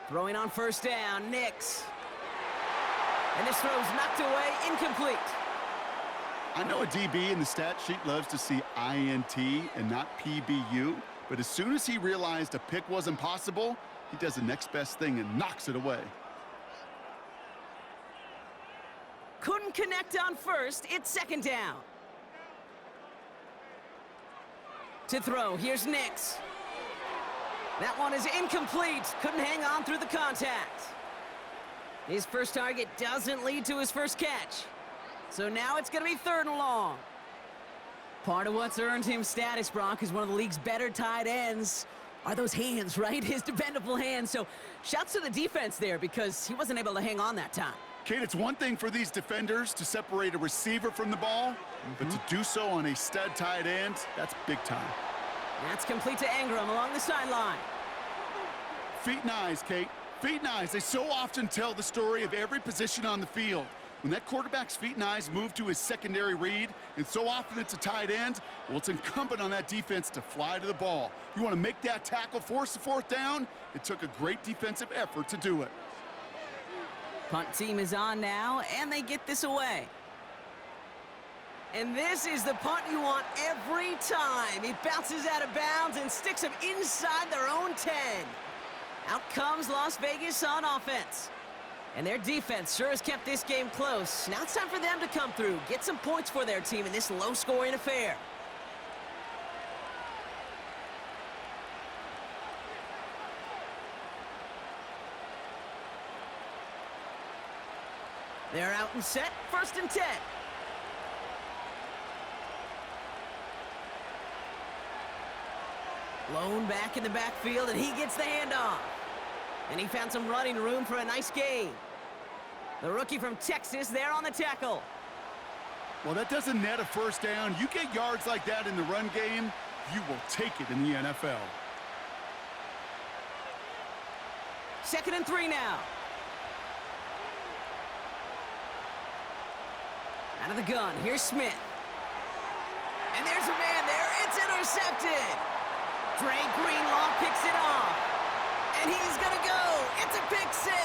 Throwing on first down, Nix. And this throw's knocked away, incomplete. I know a DB in the stat sheet loves to see INT and not PBU, but as soon as he realized a pick wasn't possible, he does the next best thing and knocks it away. Couldn't connect on first, it's second down. To throw, here's Nix. That one is incomplete, couldn't hang on through the contact. His first target doesn't lead to his first catch. So now it's gonna be 3rd and long. Part of what's earned him status, Brock, is one of the league's better tight ends are those hands, right? His dependable hands. So shouts to the defense there because he wasn't able to hang on that time. Kate, it's one thing for these defenders to separate a receiver from the ball, but to do so on a stud tight end, that's big time. That's complete to Ingram along the sideline. Feet and eyes, Kate. Feet and eyes, they so often tell the story of every position on the field. When that quarterback's feet and eyes move to his secondary read, and so often it's a tight end, well, it's incumbent on that defense to fly to the ball. You want to make that tackle, force the 4th down? It took a great defensive effort to do it. Punt team is on now, and they get this away. And this is the punt you want every time. It bounces out of bounds and sticks them inside their own 10. Out comes Las Vegas on offense. And their defense sure has kept this game close. Now it's time for them to come through, get some points for their team in this low-scoring affair. They're out and set, 1st and 10. Lone back in the backfield, and he gets the handoff. And he found some running room for a nice gain. The rookie from Texas there on the tackle. Well, that doesn't net a 1st down. You get yards like that in the run game, you will take it in the NFL. 2nd and 3 now. Out of the gun, here's Smith. And there's a man there, it's intercepted. Dre Greenlaw picks it off. And he's gonna go, it's a pick 6.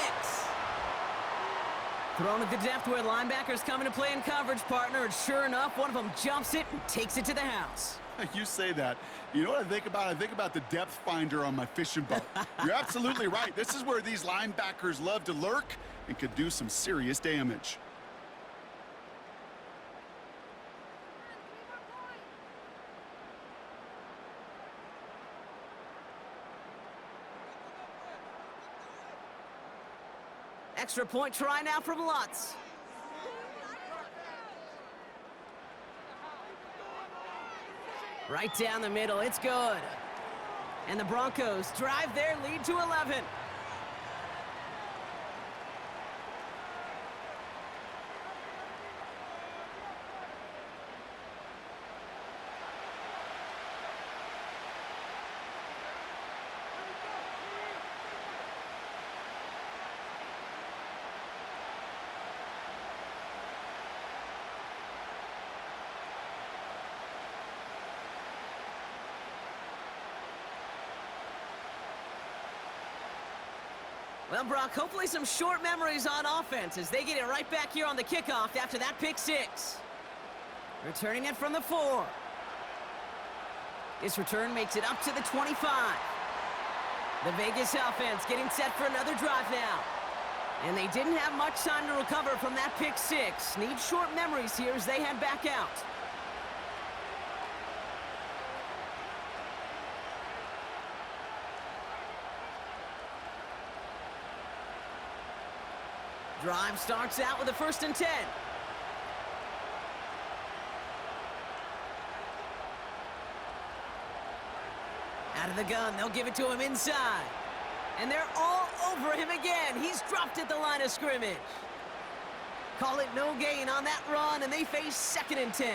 Thrown at the depth where linebackers come into play in coverage, partner, and sure enough, one of them jumps it and takes it to the house. You say that. You know what I think about? I think about the depth finder on my fishing boat. You're absolutely right. This is where these linebackers love to lurk and could do some serious damage. Extra point try now from Lutz. Right down the middle, it's good. And the Broncos drive their lead to 11. Well, Brock, hopefully some short memories on offense as they get it right back here on the kickoff after that pick 6. Returning it from the 4. This return makes it up to the 25. The Vegas offense getting set for another drive now. And they didn't have much time to recover from that pick 6. Need short memories here as they head back out. Drive starts out with a 1st and 10. Out of the gun, they'll give it to him inside. And they're all over him again. He's dropped at the line of scrimmage. Call it no gain on that run, and they face 2nd and 10.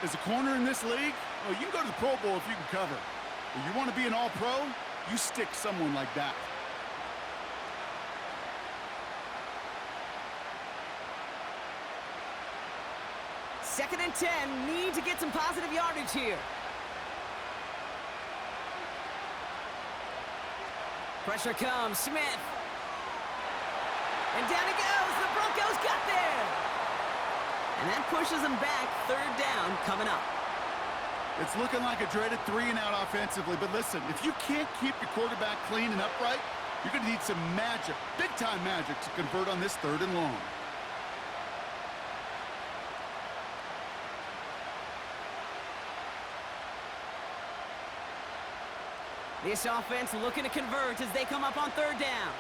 As a corner in this league, well, you can go to the Pro Bowl if you can cover. If you want to be an all-pro, you stick someone like that. Second and 10, need to get some positive yardage here. Pressure comes, Smith. And down it goes, the Broncos got there. And that pushes them back, third down coming up. It's looking like a dreaded 3-and-out offensively, but listen, if you can't keep your quarterback clean and upright, you're going to need some magic, big-time magic, to convert on this 3rd and long. This offense looking to convert as they come up on 3rd down.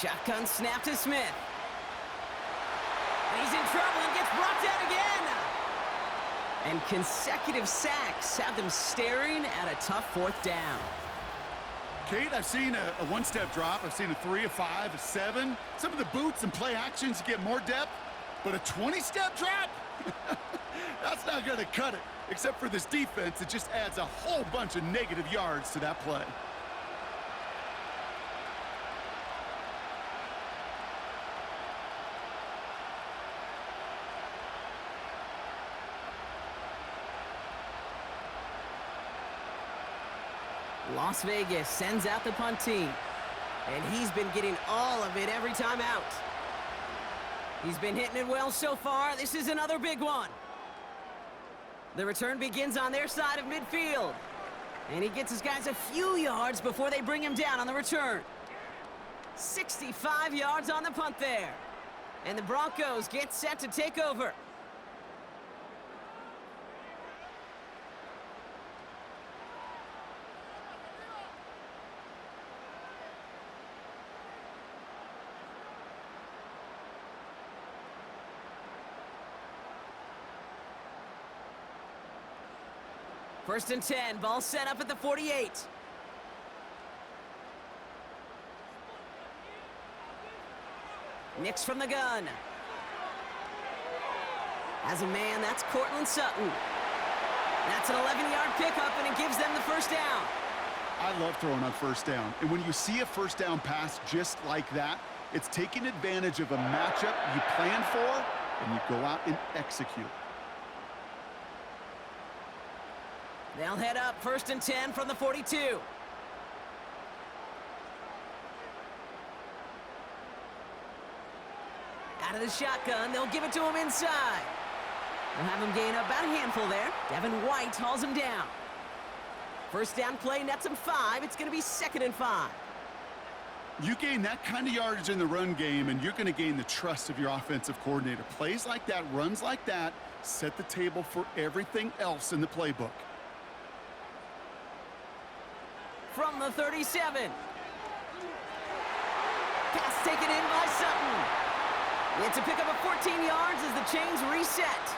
Shotgun snap to Smith. And he's in trouble and gets brought down again. And consecutive sacks have them staring at a tough 4th down. Kate, I've seen a one-step drop. I've seen a 3, a 5, a 7. Some of the boots and play actions get more depth, but a 20-step drop? That's not going to cut it. Except for this defense, it just adds a whole bunch of negative yards to that play. Las Vegas sends out the punt team, and he's been getting all of it every time out. He's been hitting it well so far. This is another big one. The return begins on their side of midfield, and he gets his guys a few yards before they bring him down on the return. 65 yards on the punt there, and the Broncos get set to take over. First and 10, ball set up at the 48. Nix from the gun. As a man, that's Cortland Sutton. That's an 11-yard pickup, and it gives them the first down. I love throwing on 1st down. And when you see a 1st down pass just like that, it's taking advantage of a matchup you plan for, and you go out and execute. They'll head up 1st and 10 from the 42. Out of the shotgun, they'll give it to him inside. They'll have him gain about a handful there. Devin White hauls him down. First down play nets him 5. It's going to be 2nd and 5. You gain that kind of yardage in the run game, and you're going to gain the trust of your offensive coordinator. Plays like that, runs like that, set the table for everything else in the playbook. From the 37. Pass taken in by Sutton. It's a pickup of 14 yards as the chains reset.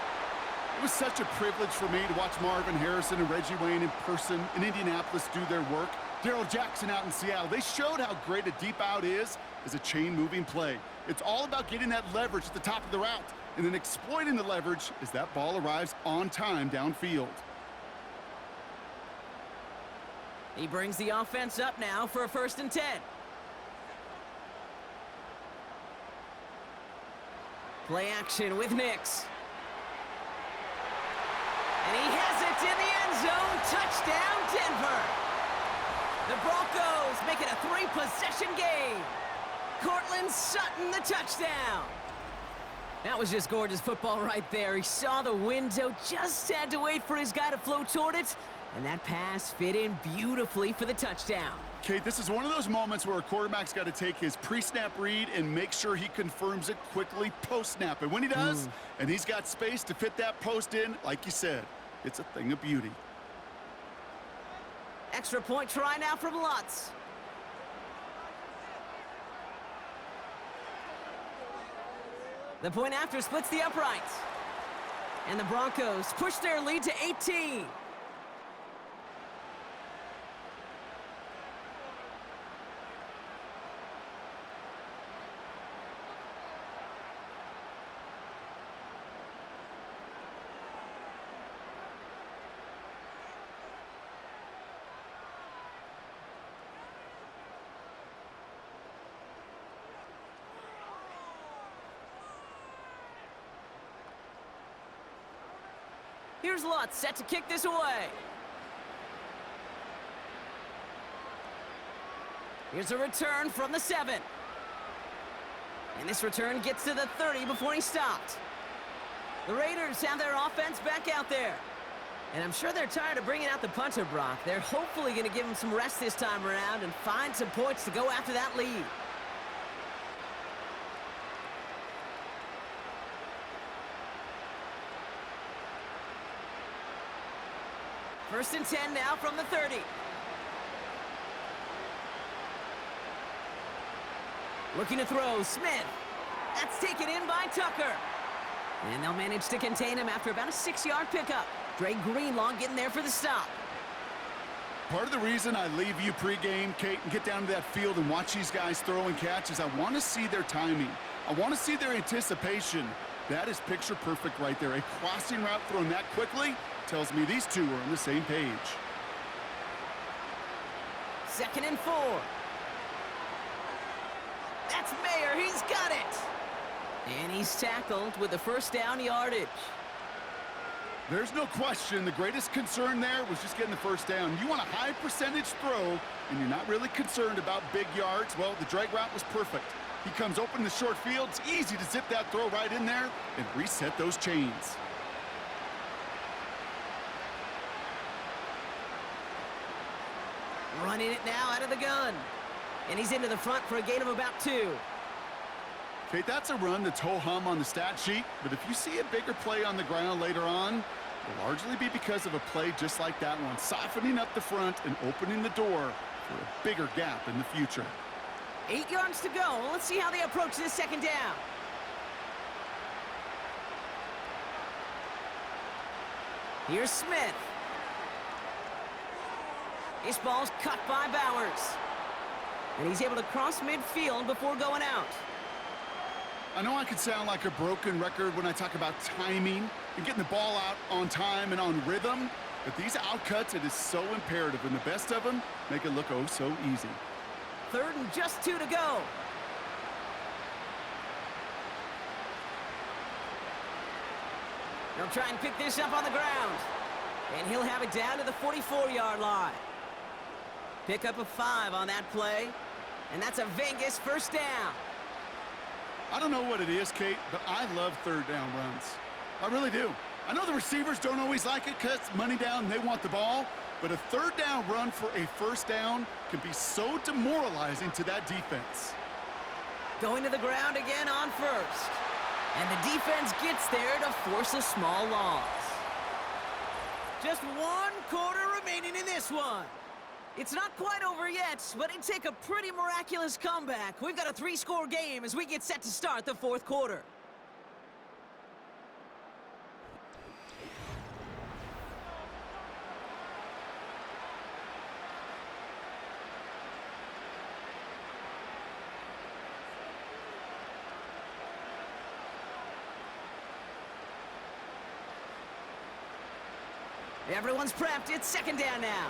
It was such a privilege for me to watch Marvin Harrison and Reggie Wayne in person in Indianapolis do their work. Darrell Jackson out in Seattle. They showed how great a deep out is as a chain-moving play. It's all about getting that leverage at the top of the route and then exploiting the leverage as that ball arrives on time downfield. He brings the offense up now for a 1st and 10. Play action with Nix. And he has it in the end zone. Touchdown, Denver. The Broncos make it a 3-possession game. Cortland Sutton, the touchdown. That was just gorgeous football right there. He saw the window, just had to wait for his guy to flow toward it. And that pass fit in beautifully for the touchdown. Kate, this is one of those moments where a quarterback's got to take his pre-snap read and make sure he confirms it quickly post-snap. And when he does, and he's got space to fit that post in, like you said, it's a thing of beauty. Extra point try now from Lutz. The point after splits the uprights. And the Broncos push their lead to 18. Here's Lutz set to kick this away. Here's a return from the 7. And this return gets to the 30 before he stopped. The Raiders have their offense back out there. And I'm sure they're tired of bringing out the punter, Brock. They're hopefully going to give him some rest this time around and find some points to go after that lead. First and 10 now from the 30. Looking to throw, Smith. That's taken in by Tucker. And they'll manage to contain him after about a 6-yard pickup. Dre Greenlaw getting there for the stop. Part of the reason I leave you pregame, Kate, and get down to that field and watch these guys throw and catch is I want to see their timing. I want to see their anticipation. That is picture perfect right there. A crossing route thrown that quickly tells me these two are on the same page. 2nd and 4. That's Mayer. He's got it. And he's tackled with the first down yardage. There's no question the greatest concern there was just getting the first down. You want a high percentage throw, and you're not really concerned about big yards. Well, the drag route was perfect. He comes open in the short field. It's easy to zip that throw right in there and reset those chains. Running it now out of the gun. And he's into the front for a gain of about 2. Okay, that's a run that's ho-hum on the stat sheet, but if you see a bigger play on the ground later on, it'll largely be because of a play just like that one, softening up the front and opening the door for a bigger gap in the future. 8 yards to go. Let's see how they approach this second down. Here's Smith. This ball's cut by Bowers. And he's able to cross midfield before going out. I know I could sound like a broken record when I talk about timing and getting the ball out on time and on rhythm, but these outcuts, it is so imperative, and the best of them make it look oh so easy. 3rd and just 2 to go. They'll try and pick this up on the ground. And he'll have it down to the 44-yard line. Pick up a 5 on that play. And that's a Vegas first down. I don't know what it is, Kate, but I love 3rd down runs. I really do. I know the receivers don't always like it because it's money down and they want the ball, but a 3rd down run for a first down can be so demoralizing to that defense. Going to the ground again on first. And the defense gets there to force a small loss. Just 1 quarter remaining in this one. It's not quite over yet, but it'd take a pretty miraculous comeback. We've got a 3-score game as we get set to start the 4th quarter. Everyone's prepped. It's 2nd down now.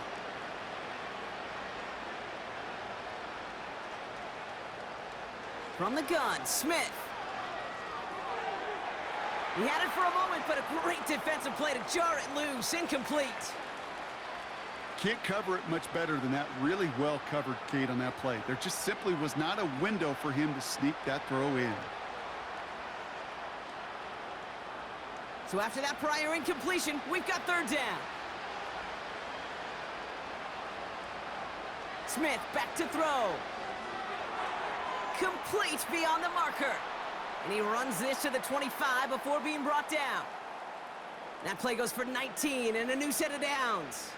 From the gun, Smith. He had it for a moment, but a great defensive play to jar it loose. Incomplete. Can't cover it much better than that really well-covered Kate on that play. There just simply was not a window for him to sneak that throw in. So after that prior incompletion, we've got 3rd down. Smith back to throw. Complete beyond the marker. And he runs this to the 25 before being brought down. That play goes for 19 and a new set of downs.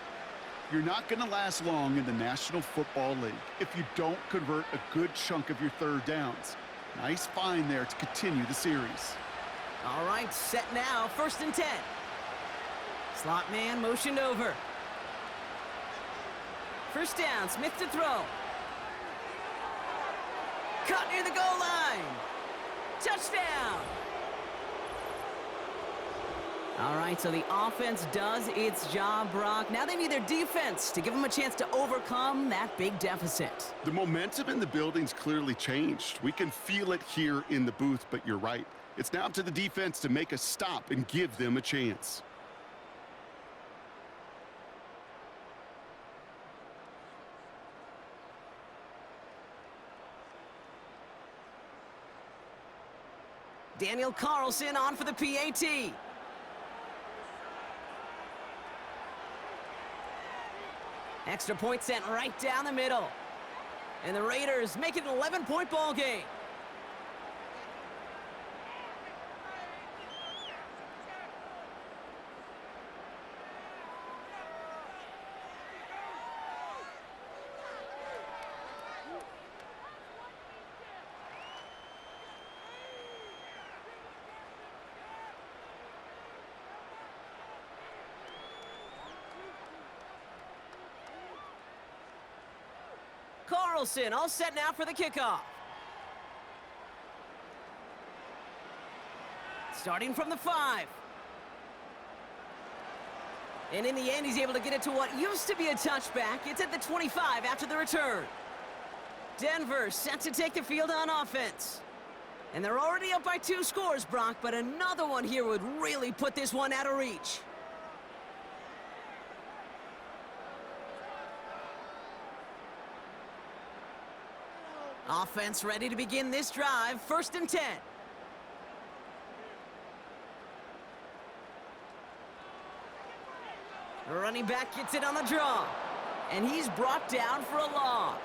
You're not going to last long in the National Football League if you don't convert a good chunk of your 3rd downs. Nice find there to continue the series. All right, set now, 1st and 10. Slot man motioned over. First down, Smith to throw. Caught near the goal line. Touchdown. All right, so the offense does its job, Brock. Now they need their defense to give them a chance to overcome that big deficit. The momentum in the building's clearly changed. We can feel it here in the booth, but you're right. It's now up to the defense to make a stop and give them a chance. Daniel Carlson on for the PAT. Extra point sent right down the middle. And the Raiders make it an 11-point ball game. Carlson all set now for the kickoff. Starting from the 5. And in the end, he's able to get it to what used to be a touchback. It's at the 25 after the return. Denver set to take the field on offense. And they're already up by 2 scores, Brock, but another one here would really put this one out of reach. Offense ready to begin this drive. 1st and 10. The running back gets it on the draw. And he's brought down for a loss.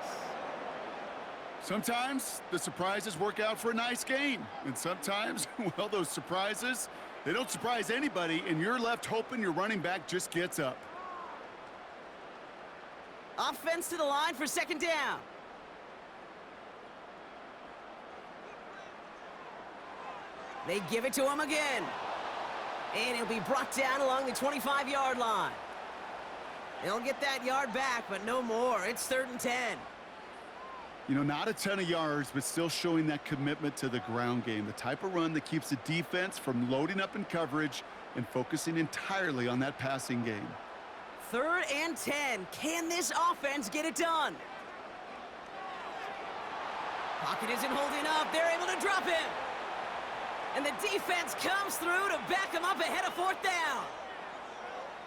Sometimes the surprises work out for a nice gain. And sometimes, well, those surprises, they don't surprise anybody, and you're left hoping your running back just gets up. Offense to the line for 2nd down. They give it to him again. And he'll be brought down along the 25-yard line. They'll get that yard back, but no more. It's 3rd and 10. You know, not a ton of yards, but still showing that commitment to the ground game. The type of run that keeps the defense from loading up in coverage and focusing entirely on that passing game. 3rd and 10. Can this offense get it done? Pocket isn't holding up. They're able to drop him. And the defense comes through to back him up ahead of 4th down.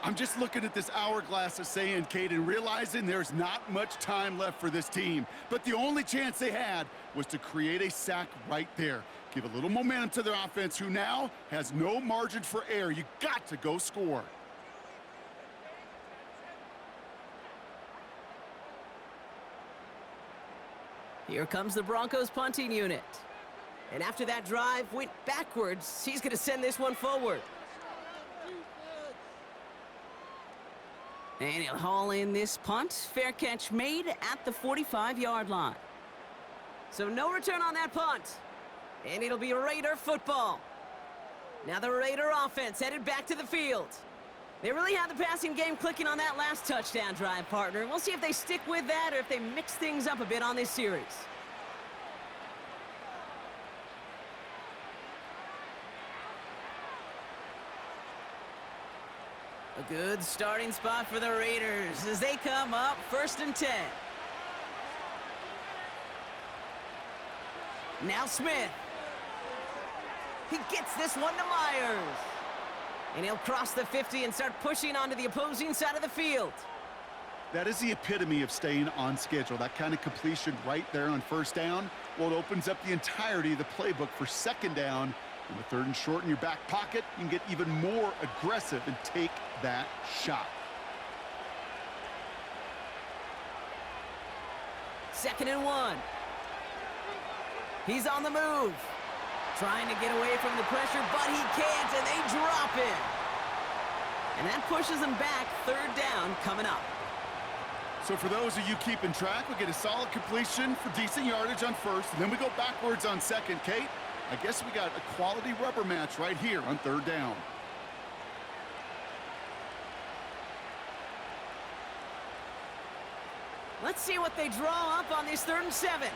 I'm just looking at this hourglass of saying, Kate, and realizing there's not much time left for this team. But the only chance they had was to create a sack right there. Give a little momentum to their offense, who now has no margin for error. You got to go score. Here comes the Broncos punting unit. And after that drive went backwards, he's going to send this one forward. And he'll haul in this punt. Fair catch made at the 45-yard line. So no return on that punt. And it'll be Raider football. Now the Raider offense headed back to the field. They really had the passing game clicking on that last touchdown drive, partner. We'll see if they stick with that or if they mix things up a bit on this series. A good starting spot for the Raiders as they come up 1st and 10. Now Smith. He gets this one to Myers. And he'll cross the 50 and start pushing onto the opposing side of the field. That is the epitome of staying on schedule. That kind of completion right there on 1st down. Well, it opens up the entirety of the playbook for 2nd down. And with 3rd and short in your back pocket, you can get even more aggressive and take that shot. 2nd and 1. He's on the move. Trying to get away from the pressure, but he can't, and they drop him. And that pushes them back. 3rd down coming up. So for those of you keeping track, we get a solid completion for decent yardage on 1st, and then we go backwards on 2nd. Kate, I guess we got a quality rubber match right here on 3rd down. Let's see what they draw up on this 3rd and 7.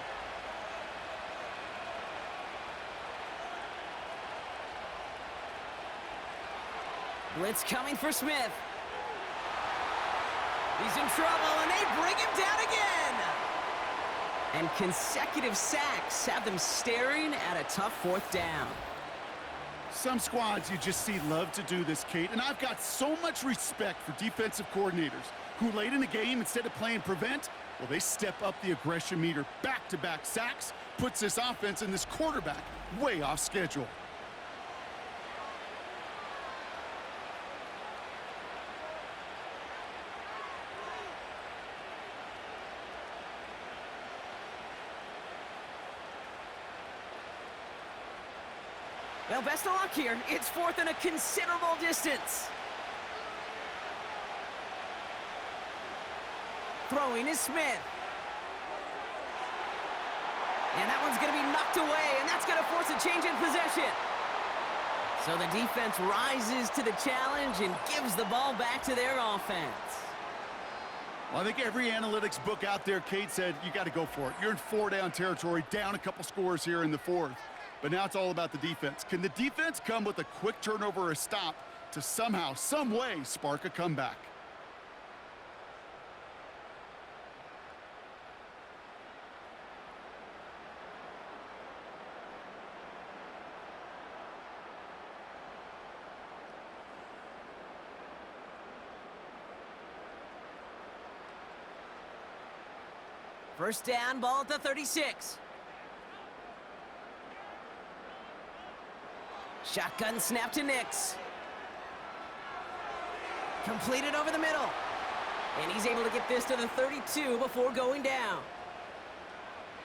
Blitz coming for Smith. He's in trouble, and they bring him down again. And consecutive sacks have them staring at a tough 4th down. Some squads you just see love to do this, Kate, and I've got so much respect for defensive coordinators who late in the game, instead of playing prevent, well, they step up the aggression meter. Back-to-back sacks puts this offense and this quarterback way off schedule. Well, best of luck here. It's fourth and a considerable distance. Throwing is Smith. And that one's going to be knocked away, and that's going to force a change in possession. So the defense rises to the challenge and gives the ball back to their offense. Well, I think every analytics book out there, Kate, said you got to go for it. You're in 4-down territory, down a couple scores here in the fourth. But now it's all about the defense. Can the defense come with a quick turnover or a stop to somehow, some way, spark a comeback? First down, ball at the 36. Shotgun snap to Nix. Completed over the middle. And he's able to get this to the 32 before going down.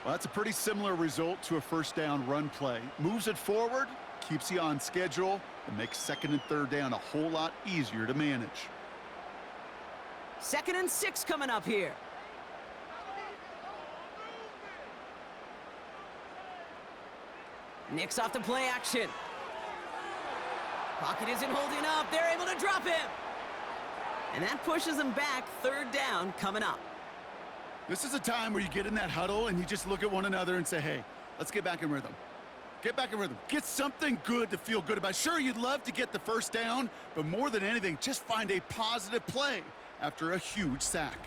Well, that's a pretty similar result to a first down run play. Moves it forward, keeps you on schedule, and makes second and third down a whole lot easier to manage. 2nd and 6 coming up here. Nix off the play action. Pocket isn't holding up. They're able to drop him. And that pushes them back. Third down coming up. This is a time where you get in that huddle and you just look at one another and say, hey, let's get back in rhythm. Get back in rhythm. Get something good to feel good about. Sure, you'd love to get the first down, but more than anything, just find a positive play after a huge sack.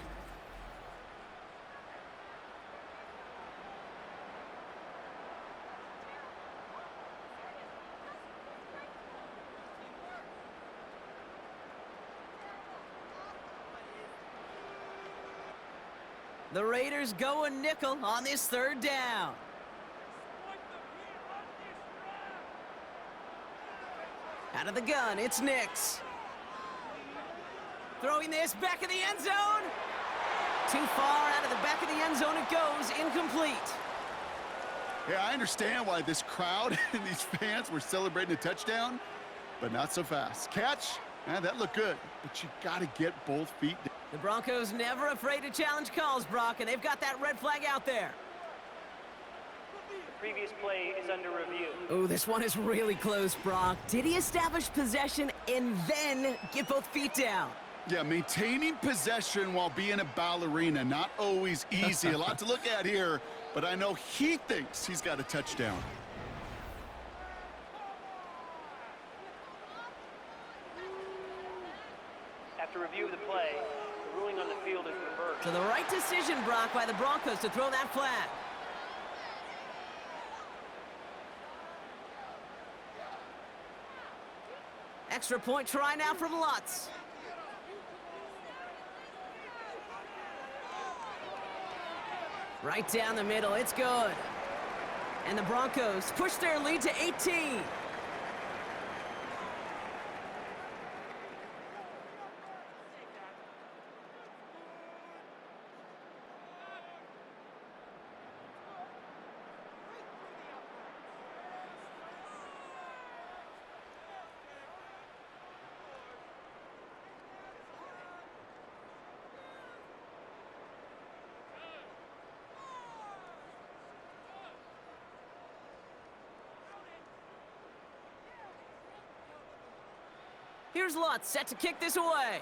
The Raiders go a nickel on this third down. Out of the gun, it's Nix. Throwing this back in the end zone. Too far out of the back of the end zone it goes, incomplete. Yeah, I understand why this crowd and these fans were celebrating a touchdown, but not so fast. Catch, that looked good, but you got to get both feet down. The Broncos never afraid to challenge calls, Brock, and they've got that red flag out there. The previous play is under review. Oh, this one is really close, Brock. Did he establish possession and then get both feet down? Yeah, maintaining possession while being a ballerina, not always easy. A lot to look at here, but I know he thinks he's got a touchdown. After review of the play, the ruling on the field is reversed. So the right decision, Brock, by the Broncos to throw that flag. Extra point try now from Lutz. Right down the middle, it's good. And the Broncos push their lead to 18. Here's Lutz set to kick this away.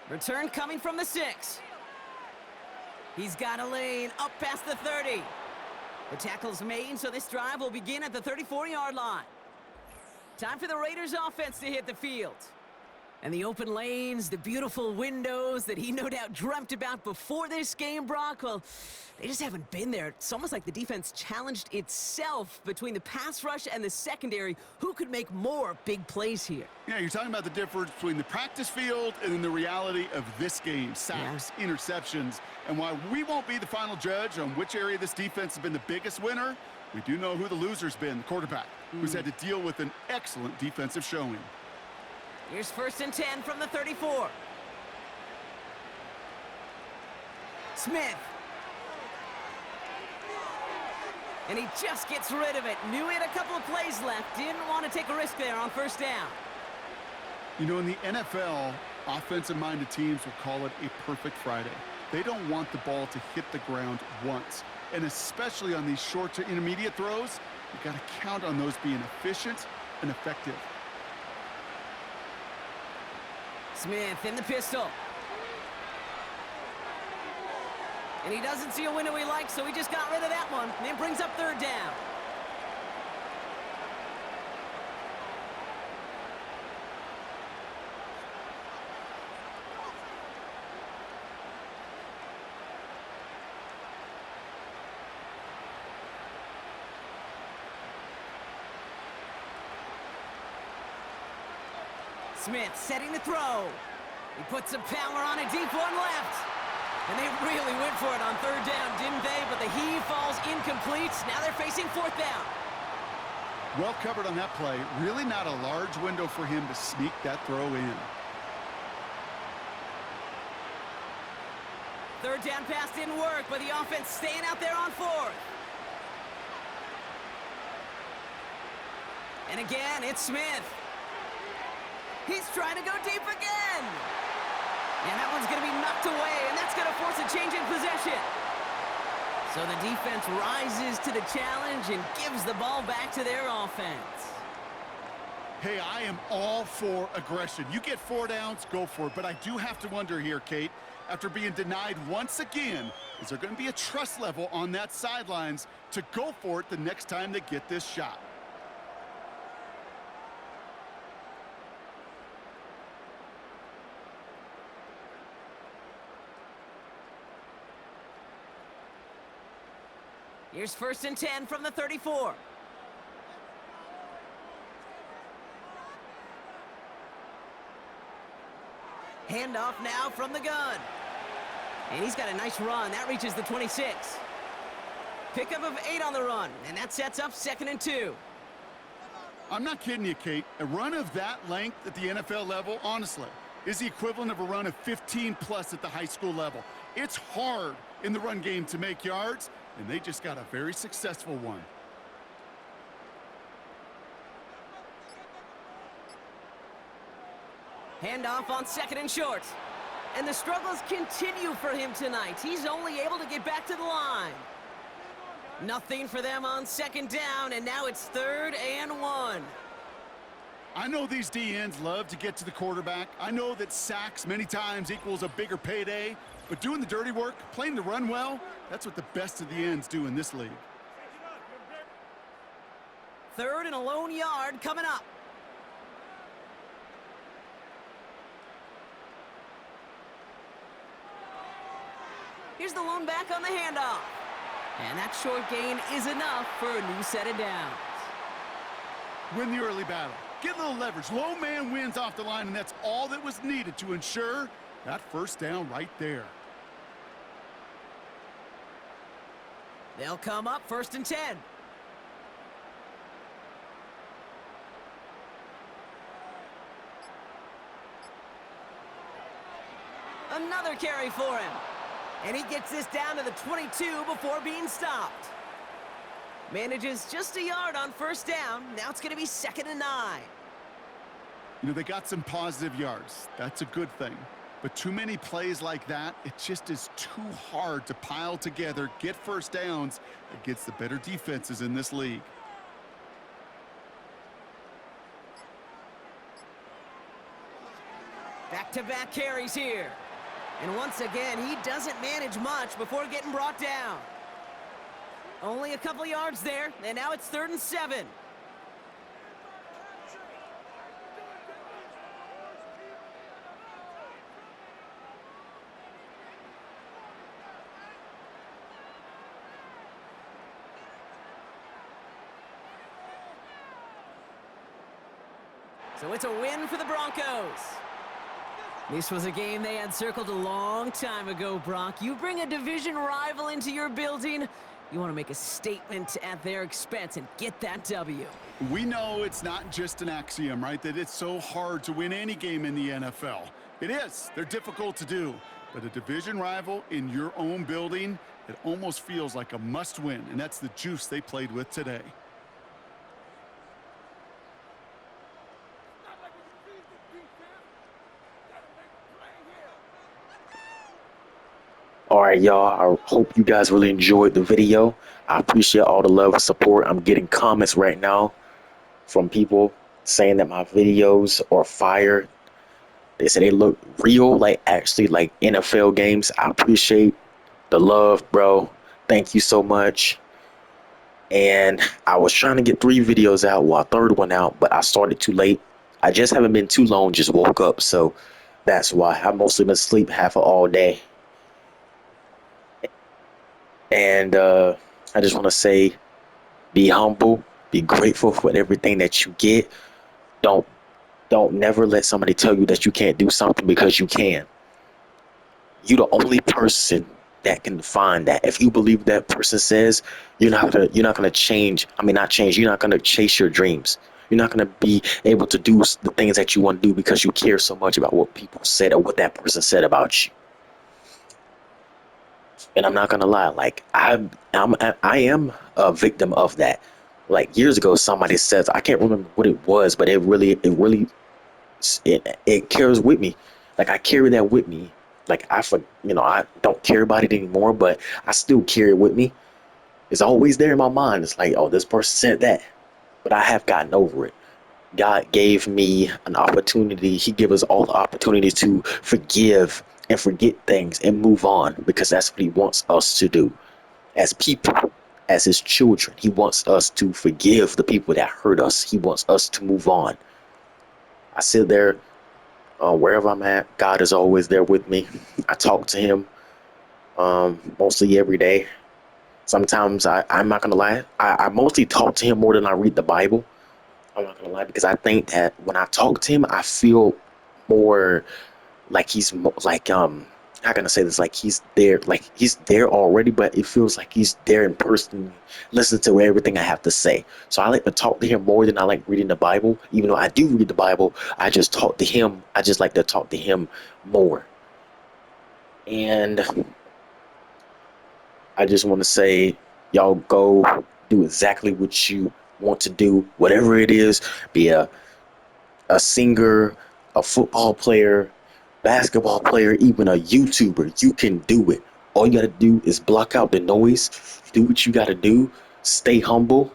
Return coming from the 6. He's got a lane up past the 30. The tackle's made, so this drive will begin at the 34-yard line. Time for the Raiders offense to hit the field. And the open lanes, the beautiful windows that he no doubt dreamt about before this game, Brock, well, they just haven't been there. It's almost like the defense challenged itself between the pass rush and the secondary. Who could make more big plays here? Yeah, you're talking about the difference between the practice field and then the reality of this game. Sacks, interceptions. And while we won't be the final judge on which area this defense has been the biggest winner, we do know who the loser's been, the quarterback, who's had to deal with an excellent defensive showing. Here's 1st and 10 from the 34. Smith. And he just gets rid of it. Knew he had a couple of plays left. Didn't want to take a risk there on first down. You know, in the NFL, offensive-minded teams will call it a perfect Friday. They don't want the ball to hit the ground once. And especially on these short to intermediate throws, you've got to count on those being efficient and effective. Smith in the pistol. And he doesn't see a window he likes, so he just got rid of that one. And it brings up third down. Smith setting the throw. He puts some power on a deep one left. And they really went for it on third down, didn't they? But the heave falls incomplete. Now they're facing fourth down. Well covered on that play. Really not a large window for him to sneak that throw in. Third down pass didn't work, but the offense staying out there on fourth. And again, it's Smith. He's trying to go deep again. And that one's going to be knocked away, and that's going to force a change in possession. So the defense rises to the challenge and gives the ball back to their offense. Hey, I am all for aggression. You get 4 downs, go for it. But I do have to wonder here, Kate, after being denied once again, is there going to be a trust level on that sidelines to go for it the next time they get this shot? Here's 1st and 10 from the 34. Handoff now from the gun. And he's got a nice run. That reaches the 26. Pickup of 8 on the run, and that sets up 2nd and 2. I'm not kidding you, Kate. A run of that length at the NFL level, honestly, is the equivalent of a run of 15+ at the high school level. It's hard in the run game to make yards, and they just got a very successful one. Handoff on 2nd and short. And the struggles continue for him tonight. He's only able to get back to the line. Nothing for them on 2nd down, and now it's 3rd and 1. I know these DNs love to get to the quarterback. I know that sacks many times equals a bigger payday, but doing the dirty work, playing the run well, that's what the best of the ends do in this league. 3rd and a lone yard coming up. Here's the lone back on the handoff. And that short gain is enough for a new set of downs. Win the early battle. Get a little leverage. Low man wins off the line, and that's all that was needed to ensure that 1st down right there. They'll come up 1st and 10. Another carry for him. And he gets this down to the 22 before being stopped. Manages just a yard on 1st down. Now it's going to be 2nd and 9. You know, they got some positive yards. That's a good thing. But too many plays like that, it just is too hard to pile together, get 1st downs against the better defenses in this league. Back-to-back carries here. And once again, he doesn't manage much before getting brought down. Only a couple yards there, and now it's 3rd and 7. So it's a win for the Broncos. This was a game they had circled a long time ago, Brock. You bring a division rival into your building, you want to make a statement at their expense and get that W. We know it's not just an axiom, right, that it's so hard to win any game in the NFL. It is. They're difficult to do. But a division rival in your own building, It almost feels like a must-win, and that's the juice they played with today. All right, y'all. I hope you guys really enjoyed the video. I appreciate all the love and support. I'm getting comments right now from people saying that my videos are fire. They say they look real, like actually like NFL games. I appreciate the love, bro. Thank you so much. And I was trying to get 3 videos out, well, a third one out, but I started too late. I just haven't been too long, just woke up, so that's why. I've mostly been asleep half of all day. And I just want to say, be humble, be grateful for everything that you get. Don't never let somebody tell you that you can't do something, because you can. You're the only person that can find that. If you believe that person says, you're not gonna change. I mean, not change. You're not gonna chase your dreams. You're not gonna be able to do the things that you want to do because you care so much about what people said or what that person said about you. And I'm not gonna lie, like I am a victim of that. Like years ago, somebody says, I can't remember what it was, but it carries with me. Like I carry that with me. Like I don't care about it anymore, but I still carry it with me. It's always there in my mind. It's like, oh, this person said that, but I have gotten over it. God gave me an opportunity. He gave us all the opportunities to forgive and forget things and move on, because that's what he wants us to do as people, as his children. He wants us to forgive the people that hurt us. He wants us to move on. I sit there, wherever I'm at, God is always there with me. I talk to him mostly every day. Sometimes I'm not gonna lie, I mostly talk to him more than I read the Bible. I'm not gonna lie, because I think that when I talk to him, I feel more like like how can I say this? Like he's there already, but it feels like he's there in person, listen to everything I have to say. So I like to talk to him more than I like reading the Bible. Even though I do read the Bible, I just talk to him. I just like to talk to him more. And I just want to say, y'all go do exactly what you want to do, whatever it is. Be a singer, a football player, basketball player, even a YouTuber. You can do it. All you got to do is block out the noise, do what you got to do, stay humble.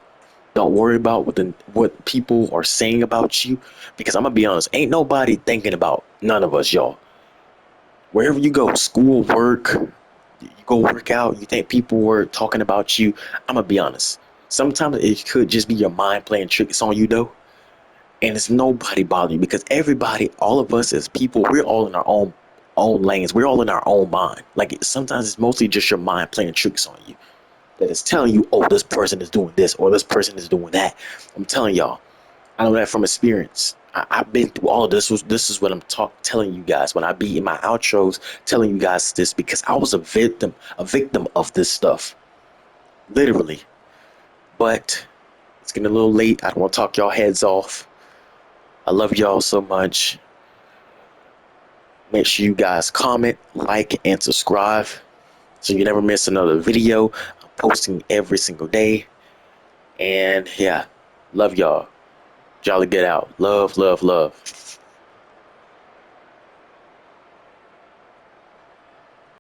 Don't worry about what people are saying about you, because I'm gonna be honest, ain't nobody thinking about none of us, y'all. Wherever you go, school, work, you go work out, you think people were talking about you. I'm gonna be honest, sometimes it could just be your mind playing tricks on you, though. And it's nobody bothering you, because everybody, all of us as people, we're all in our own lanes. We're all in our own mind. Like sometimes it's mostly just your mind playing tricks on you, that is telling you, oh, this person is doing this or this person is doing that. I'm telling y'all, I know that from experience. I've been through all of this. This is what I'm telling you guys when I be in my outros, telling you guys this, because I was a victim of this stuff, literally. But it's getting a little late. I don't want to talk y'all heads off. I love y'all so much. Make sure you guys comment, like, and subscribe so you never miss another video. I'm posting every single day. And yeah, love y'all. Jolly get out. Love, love, love.